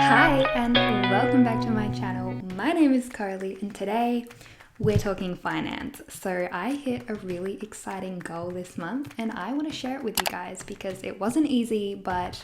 Hi and welcome back to my channel. My name is Coralie and today we're talking finance. So I hit a really exciting goal this month and I want to share it with you guys because it wasn't easy, but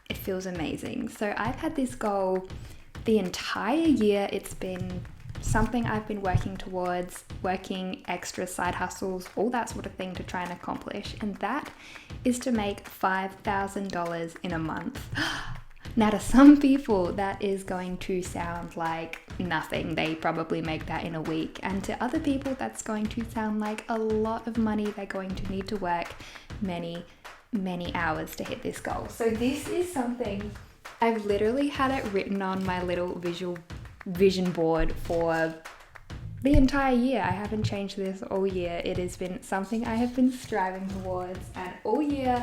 it feels amazing. So I've had this goal the entire year. It's been something I've been working towards, working extra side hustles, all that sort of thing to try and accomplish. And that is to make $5,000 in a month. Now, to some people, that is going to sound like nothing. They probably make that in a week. And to other people, that's going to sound like a lot of money. They're going to need to work many, many hours to hit this goal. So this is something I've literally had it written on my little vision board for the entire year. I haven't changed this all year. It has been something I have been striving towards, and all year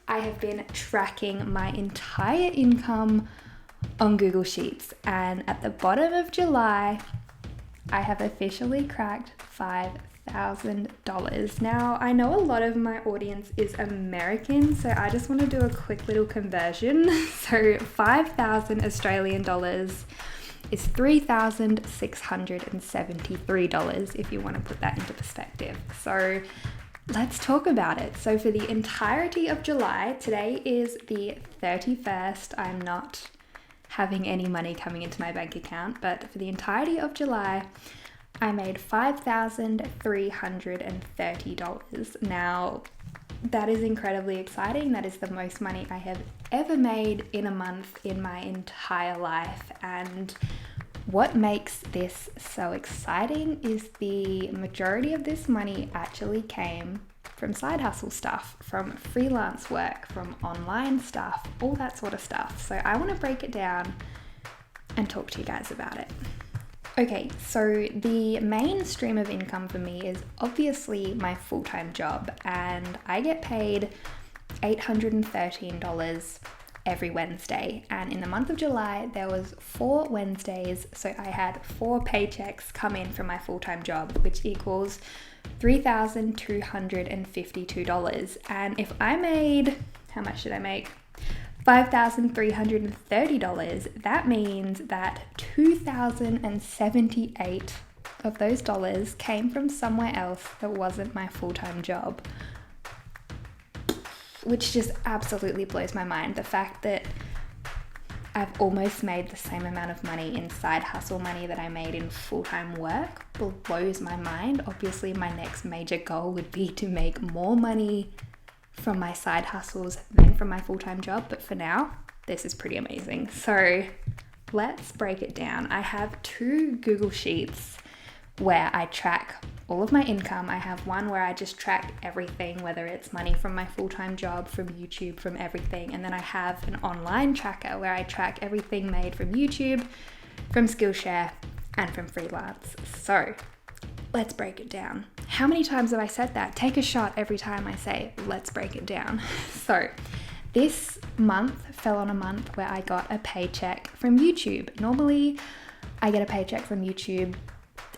I have been tracking my entire income on Google Sheets, and at the bottom of July, I have officially cracked $5,000. Now, I know a lot of my audience is American, so I just want to do a quick little conversion. So 5,000 Australian dollars is $3,673 if you want to put that into perspective. So let's talk about it. So for the entirety of July, today is the 31st. I'm not having any money coming into my bank account, but for the entirety of July, I made $5,330. Now, that is incredibly exciting. That is the most money I have ever made in a month in my entire life. And what makes this so exciting is the majority of this money actually came from side hustle stuff, from freelance work, from online stuff, all that sort of stuff. So I want to break it down and talk to you guys about it. Okay, so the main stream of income for me is obviously my full-time job, and I get paid $813 every Wednesday. And in the month of July, there was 4 Wednesdays, so I had 4 paychecks come in from my full-time job, which equals $3,252. And if I made, how much did I make? $5,330, that means that 2,078 of those dollars came from somewhere else that wasn't my full-time job, which just absolutely blows my mind. The fact that I've almost made the same amount of money in side hustle money that I made in full-time work blows my mind. Obviously, my next major goal would be to make more money from my side hustles than from my full-time job, but for now, this is pretty amazing. So let's break it down. I have 2 Google Sheets where I track all of my income. I have one where I just track everything, whether it's money from my full-time job, from YouTube, from everything. And then I have an online tracker where I track everything made from YouTube, from Skillshare, and from freelance. So let's break it down. How many times have I said that? Take a shot every time I say, let's break it down. So this month fell on a month where I got a paycheck from YouTube. Normally, I get a paycheck from YouTube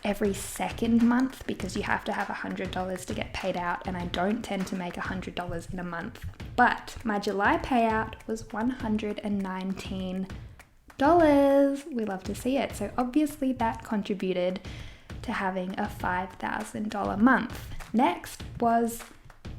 every second month because you have to have $100 to get paid out, and I don't tend to make $100 in a month. But my July payout was $119. We love to see it. So obviously that contributed to having a $5,000 month. Next was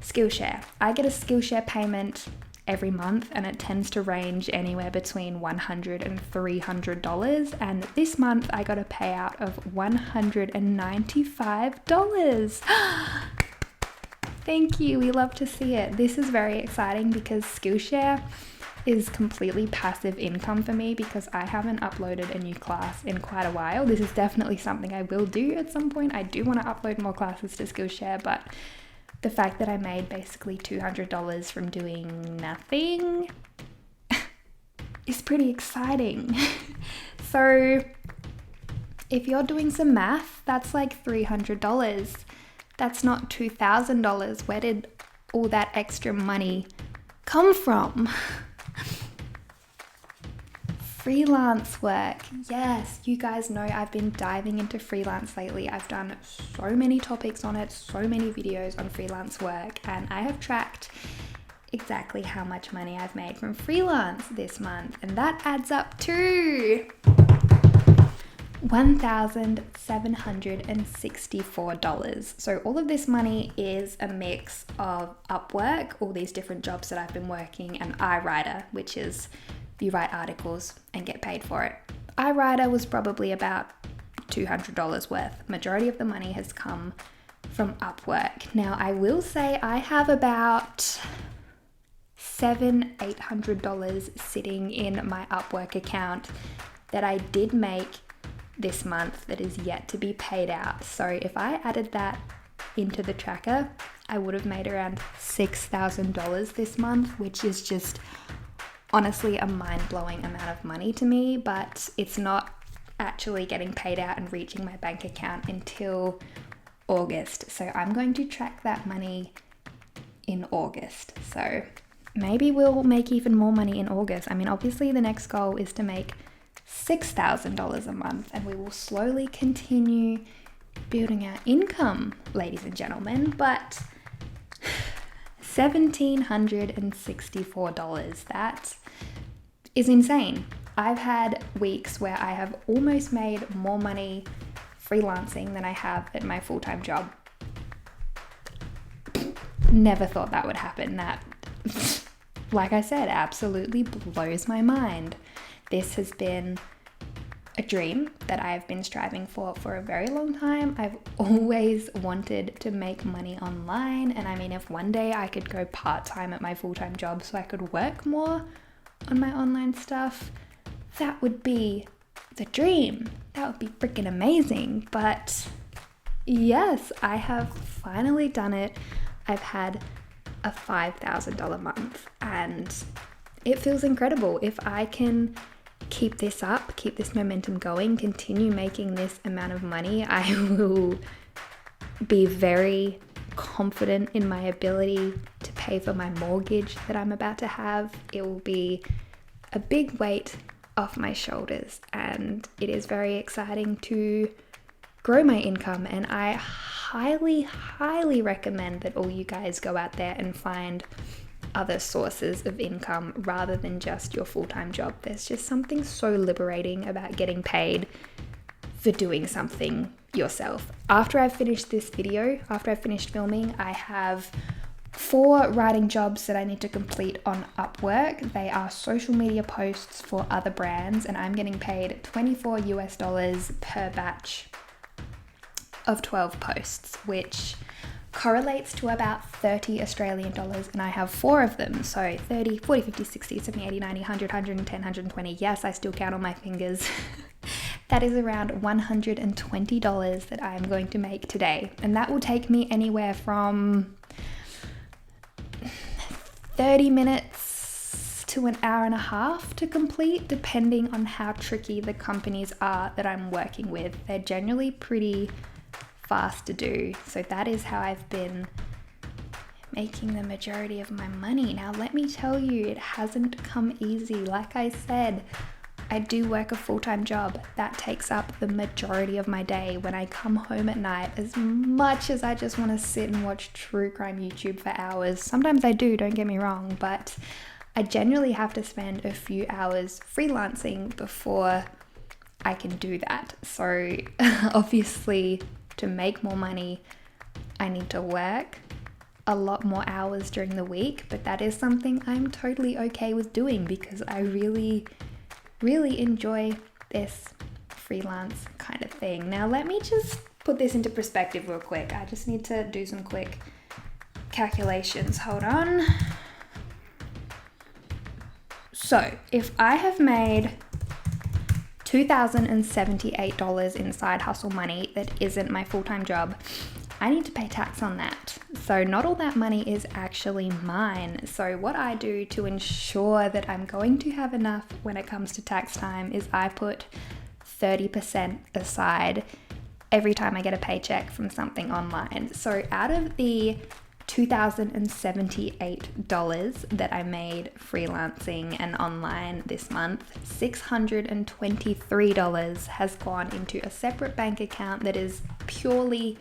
Skillshare. I get a Skillshare payment every month, and it tends to range anywhere between $100 and $300. And this month I got a payout of $195. Thank you. We love to see it. This is very exciting because Skillshare is completely passive income for me because I haven't uploaded a new class in quite a while. This is definitely something I will do at some point. I do want to upload more classes to Skillshare, but the fact that I made basically $200 from doing nothing is pretty exciting. So if you're doing some math, that's like $300. That's not $2,000. Where did all that extra money come from? Freelance work. Yes, you guys know I've been diving into freelance lately. I've done so many topics on it, so many videos on freelance work, and I have tracked exactly how much money I've made from freelance this month, and that adds up to $1,764. So all of this money is a mix of Upwork, all these different jobs that I've been working, and iWriter, which is you write articles and get paid for it. iWriter was probably about $200 worth. Majority of the money has come from Upwork. Now I will say I have about $800 sitting in my Upwork account that I did make this month that is yet to be paid out. So if I added that into the tracker, I would have made around $6,000 this month, which is just honestly a mind-blowing amount of money to me, but it's not actually getting paid out and reaching my bank account until August. So I'm going to track that money in August. So maybe we'll make even more money in August. I mean, obviously the next goal is to make $6,000 a month, and we will slowly continue building our income, ladies and gentlemen. But $1,764, that is insane. I've had weeks where I have almost made more money freelancing than I have at my full-time job. Never thought that would happen. That, like I said, absolutely blows my mind. This has been a dream that I've been striving for a very long time. I've always wanted to make money online, and I mean, if one day I could go part-time at my full-time job so I could work more on my online stuff, that would be the dream. That would be freaking amazing. But yes, I have finally done it. I've had a $5,000 month, and it feels incredible. If I can keep this up, keep this momentum going, continue making this amount of money, I will be very confident in my ability to pay for my mortgage that I'm about to have. It will be a big weight off my shoulders, and it is very exciting to grow my income. And I highly recommend that all you guys go out there and find other sources of income rather than just your full-time job. There's just something so liberating about getting paid for doing something yourself. After I've finished this video, after I've finished filming, I have 4 writing jobs that I need to complete on Upwork. They are social media posts for other brands, and I'm getting paid $24 per batch of 12 posts, which correlates to about 30 Australian dollars, and I have 4 of them. So 30, 40, 50, 60, 70, 80, 90, 100, 110, 120. Yes, I still count on my fingers. That is around $120 that I am going to make today. And that will take me anywhere from 30 minutes to an hour and a half to complete, depending on how tricky the companies are that I'm working with. They're generally pretty fast to do. So that is how I've been making the majority of my money. Now, let me tell you, it hasn't come easy. Like I said, I do work a full-time job. That takes up the majority of my day. When I come home at night, as much as I just want to sit and watch true crime YouTube for hours, sometimes I do, don't get me wrong, but I generally have to spend a few hours freelancing before I can do that. So obviously, to make more money, I need to work a lot more hours during the week, but that is something I'm totally okay with doing because I really enjoy this freelance kind of thing. Now, let me just put this into perspective real quick. I just need to do some quick calculations. Hold on. So, if I have made $2,078 in side hustle money that isn't my full-time job, I need to pay tax on that. So not all that money is actually mine. So what I do to ensure that I'm going to have enough when it comes to tax time is I put 30% aside every time I get a paycheck from something online. So out of the $2,078 that I made freelancing and online this month, $623 has gone into a separate bank account that is purely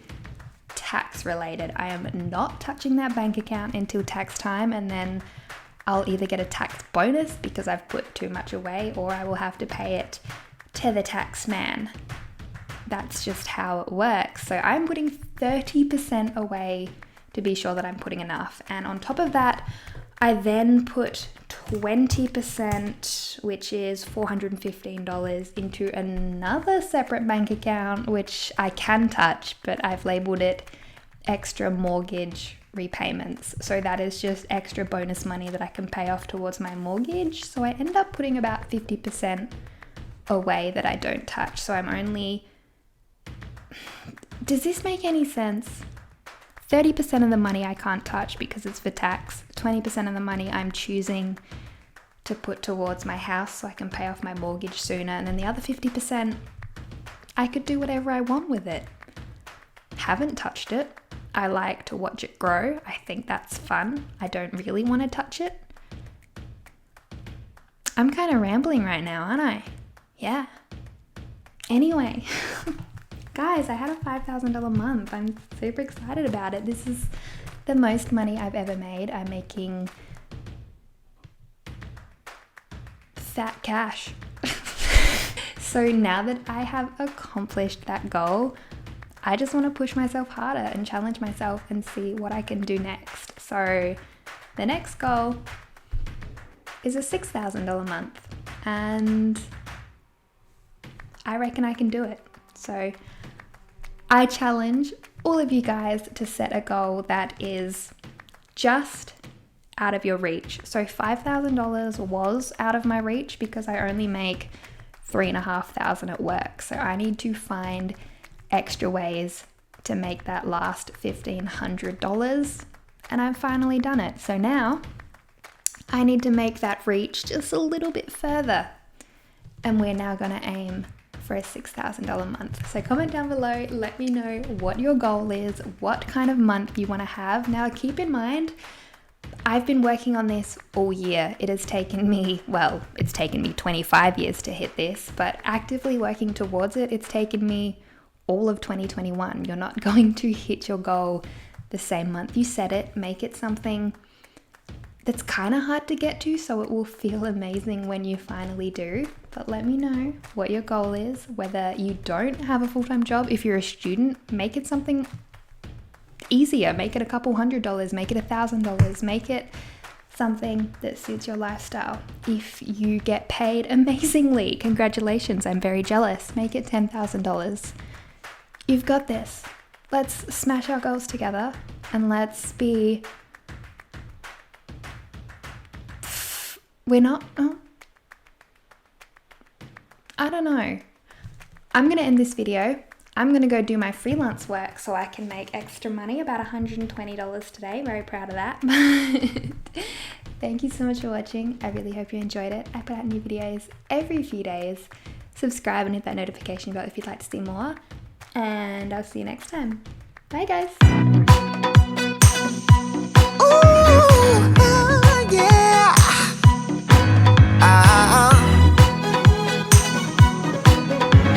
tax related. I am not touching that bank account until tax time, and then I'll either get a tax bonus because I've put too much away, or I will have to pay it to the tax man. That's just how it works. So I'm putting 30% away to be sure that I'm putting enough. And on top of that, I then put 20%, which is $415, into another separate bank account, which I can touch, but I've labeled it extra mortgage repayments. So that is just extra bonus money that I can pay off towards my mortgage. So I end up putting about 50% away that I don't touch. So I'm only... Does this make any sense? 30% of the money I can't touch because it's for tax. 20% of the money I'm choosing to put towards my house so I can pay off my mortgage sooner. And then the other 50%, I could do whatever I want with it. Haven't touched it. I like to watch it grow. I think that's fun. I don't really want to touch it. I'm kind of rambling right now, aren't I? Yeah. Anyway. Guys, I had a $5,000 month. I'm super excited about it. This is the most money I've ever made. I'm making fat cash. So now that I have accomplished that goal, I just want to push myself harder and challenge myself and see what I can do next. So the next goal is a $6,000 month, and I reckon I can do it. So I challenge all of you guys to set a goal that is just out of your reach. So $5,000 was out of my reach because I only make $3,500 at work. So I need to find extra ways to make that last $1,500, and I've finally done it. So now I need to make that reach just a little bit further, and we're now going to aim for a $6,000 month. So comment down below, let me know what your goal is, what kind of month you want to have. Now keep in mind, I've been working on this all year. It has taken me, well, it's taken me 25 years to hit this, but actively working towards it, it's taken me all of 2021. You're not going to hit your goal the same month you set it. Make it something that's kind of hard to get to so it will feel amazing when you finally do. But let me know what your goal is, whether you don't have a full-time job. If you're a student, make it something easier. Make it a couple $100, make it $1,000, make it something that suits your lifestyle. If you get paid amazingly, congratulations, I'm very jealous. Make it $10,000. You've got this. Let's smash our goals together and let's be... We're not... Oh. I don't know. I'm going to end this video. I'm going to go do my freelance work so I can make extra money, about $120 today. Very proud of that. Thank you so much for watching. I really hope you enjoyed it. I put out new videos every few days. Subscribe and hit that notification bell if you'd like to see more. And I'll see you next time. Bye guys.